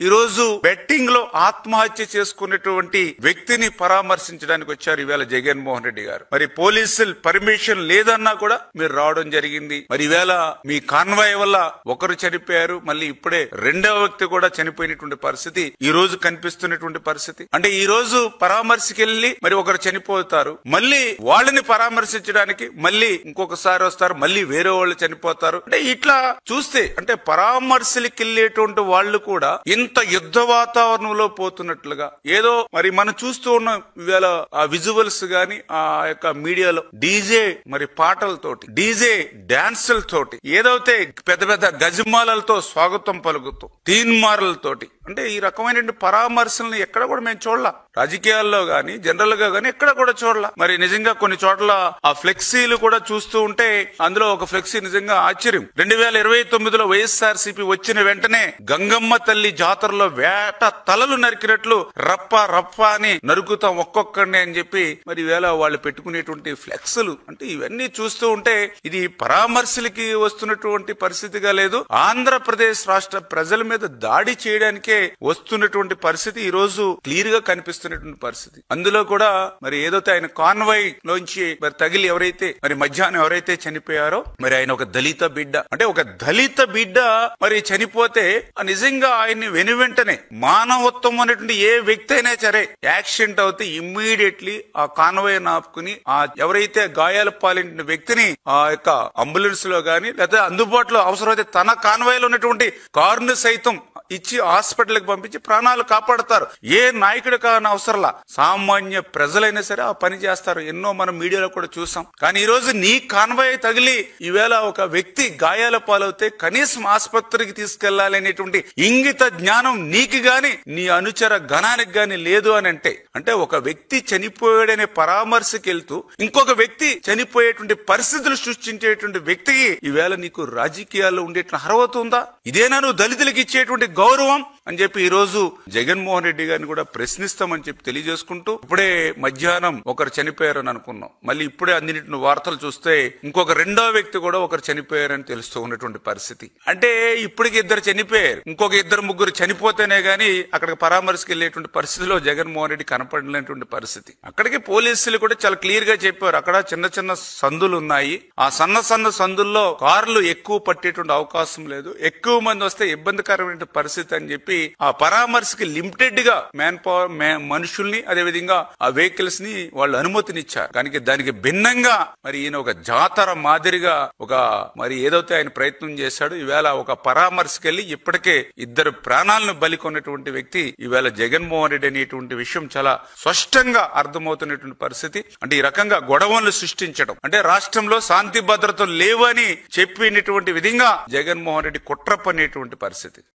ఈ రోజు బెట్టింగ్ లో ఆత్మహత్య చేసుకున్నటువంటి వ్యక్తిని పరామర్శించడానికి వచ్చారు ఈవేళ జగన్మోహన్ రెడ్డి గారు. మరి పోలీసులు పర్మిషన్ లేదన్నా కూడా మీరు రావడం జరిగింది. మరి ఈవేళ మీ కాన్వాయ్ వల్ల ఒకరు చనిపోయారు, మళ్ళీ ఇప్పుడే రెండవ వ్యక్తి కూడా చనిపోయినటువంటి పరిస్థితి ఈ రోజు కనిపిస్తున్నటువంటి పరిస్థితి. అంటే ఈ రోజు పరామర్శకి వెళ్లి మరి ఒకరు చనిపోతారు, మళ్ళీ వాళ్ళని పరామర్శించడానికి మళ్ళీ ఇంకొకసారి వస్తారు, మళ్ళీ వేరే వాళ్ళు చనిపోతారు. అంటే ఇట్లా చూస్తే అంటే పరామర్శలకి వెళ్లేటువంటి వాళ్ళు కూడా ఇంత యుద్ధ వాతావరణంలో పోతున్నట్లుగా ఏదో మరి మనం చూస్తూ ఉన్నాం. ఇవాళ ఆ విజువల్స్ గాని ఆ యొక్క మీడియాలో డీజే మరి పాటలతోటి, డీజే డాన్సులతోటి, ఏదైతే పెద్ద పెద్ద గజమాలతో స్వాగతం పలుకుతూ తీన్మార్లతోటి, అంటే ఈ రకమైన పరామర్శలను ఎక్కడ కూడా మేము చూడలా. రాజకీయాల్లో గాని జనరల్ గా గాని ఎక్కడ కూడా చూడలా. మరి నిజంగా కొన్ని చోట్ల ఆ ఫ్లెక్సీలు కూడా చూస్తూ ఉంటే అందులో ఒక ఫ్లెక్సీ నిజంగా ఆశ్చర్యం. 2029లో వైఎస్ఆర్సీపీ వచ్చిన వెంటనే గంగమ్మ తల్లి జాతరలో వేట తలలు నరికినట్లు రప్ప రప్ప అని నరుకుతాం ఒక్కొక్కడిని అని చెప్పి మరి వేళ వాళ్ళు పెట్టుకునేటువంటి ఫ్లెక్స్లు, అంటే ఇవన్నీ చూస్తూ ఉంటే ఇది పరామర్శలకి వస్తున్నటువంటి పరిస్థితిగా లేదు, ఆంధ్రప్రదేశ్ రాష్ట్ర ప్రజల మీద దాడి చేయడానికే వస్తున్నటువంటి పరిస్థితి ఈ రోజు క్లియర్ గా కనిపిస్తున్నటువంటి పరిస్థితి. అందులో కూడా మరి ఏదైతే ఆయన కాన్వాయ్ లోంచి మరి తగిలి ఎవరైతే మరి మధ్యాహ్నం ఎవరైతే చనిపోయారో మరి ఆయన ఒక దళిత బిడ్డ, అంటే ఒక దళిత బిడ్డ మరి చనిపోతే నిజంగా ఆయన్ని వెనువెంటనే మానవత్వం అనేటువంటి ఏ వ్యక్తి అయినా సరే యాక్సిడెంట్ అవుతే ఇమ్మీడియట్లీ ఆ కాన్వాయ్ ఆపుకుని ఆ ఎవరైతే గాయాల పాలిన వ్యక్తిని ఆ యొక్క అంబులెన్స్ లో గాని లేదా అందుబాటులో అవసరమైతే తన కాన్వాయ్ లో ఉన్నటువంటి కారును సైతం ఇచ్చి హాస్పిటల్ కి పంపించి ప్రాణాలు కాపాడతారు. ఏ నాయకుడు కాని అవసరంలా సామాన్య ప్రజలైనా సరే ఆ పని చేస్తారు. ఎన్నో మనం మీడియాలో కూడా చూసాం. కానీ ఈ రోజు నీ కాన్వాయ్ తగిలి ఈవేళ ఒక వ్యక్తి గాయాల పాలవుతే కనీసం ఆసుపత్రికి తీసుకెళ్లాలి అనేటువంటి ఇంగిత జ్ఞానం నీకు గాని నీ అనుచర గణానికి గాని లేదు అని అంటే ఒక వ్యక్తి చనిపోయాడనే పరామర్శకి వెళ్తూ ఇంకొక వ్యక్తి చనిపోయేటువంటి పరిస్థితులు సృష్టించేటువంటి వ్యక్తికి ఈవేళ నీకు రాజకీయాల్లో ఉండేటువంటి అర్హత ఉందా? ఇదేనా నువ్వు దళితులకు ఇచ్చేటువంటి గౌరవం అని చెప్పి ఈ రోజు జగన్మోహన్ రెడ్డి గారిని కూడా ప్రశ్నిస్తామని చెప్పి తెలియజేసుకుంటూ, ఇప్పుడే మధ్యాహ్నం ఒకరు చనిపోయారని అనుకున్నాం, మళ్ళీ ఇప్పుడే అందినటువంటి వార్తలు చూస్తే ఇంకొక రెండో వ్యక్తి కూడా ఒకరు చనిపోయారని తెలుస్తూ ఉన్నటువంటి పరిస్థితి. అంటే ఇప్పటికి ఇద్దరు చనిపోయారు, ఇంకొక ఇద్దరు ముగ్గురు చనిపోతేనే గాని అక్కడికి పరామర్శకి వెళ్లేటువంటి పరిస్థితిలో జగన్మోహన్ రెడ్డి కనపడలేటువంటి పరిస్థితి. అక్కడికి పోలీసులు కూడా చాలా క్లియర్ గా చెప్పారు, అక్కడ చిన్న చిన్న సందులు ఉన్నాయి, ఆ సన్న సన్న సందుల్లో కార్లు ఎక్కువ పట్టేటువంటి అవకాశం లేదు, ఎక్కువ మంది వస్తే ఇబ్బందికరమైన పరిస్థితి అని చెప్పి ఆ పరామర్శకి లిమిటెడ్ గా మ్యాన్ పవర్ మనుషుల్ని అదేవిధంగా ఆ వెహికల్స్ ని వాళ్ళు అనుమతినిచ్చారు. కానీ దానికి భిన్నంగా మరి ఈయన ఒక జాతర మాదిరిగా ఒక మరి ఏదైతే ఆయన ప్రయత్నం చేశాడు, ఈవేళ ఒక పరామర్శకి వెళ్లి ఇప్పటికే ఇద్దరు ప్రాణాలను బలికొన్నటువంటి వ్యక్తి ఈవేళ జగన్మోహన్ రెడ్డి అనేటువంటి విషయం చాలా స్పష్టంగా అర్థమవుతున్నటువంటి పరిస్థితి. అంటే ఈ రకంగా గొడవలను సృష్టించడం, అంటే రాష్ట్రంలో శాంతి భద్రతలు లేవని చెప్పినటువంటి విధంగా జగన్మోహన్ రెడ్డి కుట్ర పనేటువంటి పరిస్థితి.